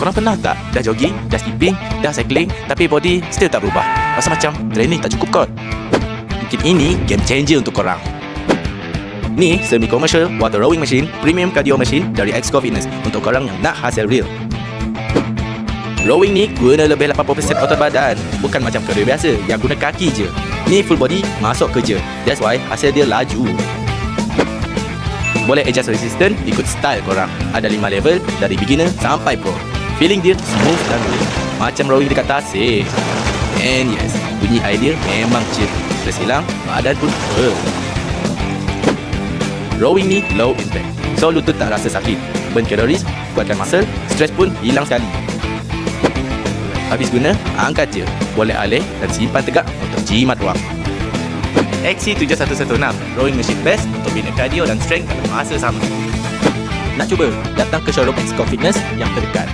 Korang pernah tak dah jogging, dah skipping, dah cycling, tapi body still tak berubah? Rasa macam training tak cukup kot. Mungkin ini game changer untuk korang. Ni semi-commercial water rowing machine, premium cardio machine dari X-Core Fitness untuk korang yang nak hasil real. Rowing ni guna lebih 80% otot badan, bukan macam cardio biasa yang guna kaki je. Ni full body masuk kerja. That's why hasil dia laju. Boleh adjust resistance ikut style korang. Ada 5 level dari beginner sampai pro. Feeling dia smooth dan real, macam rowing dekat tasik. And yes, bunyi air dia memang chill. Stress hilang, badan pun full. Rowing ni low impact, so lutut tak rasa sakit. Burn calories, kuatkan muscle, stress pun hilang sekali. Habis guna, angkat je. Boleh alih dan simpan tegak untuk jimat wang. XC7116 rowing machine best untuk bina cardio dan strength pada masa sama. Nak cuba? Datang ke showroom X-Core Fitness yang terdekat.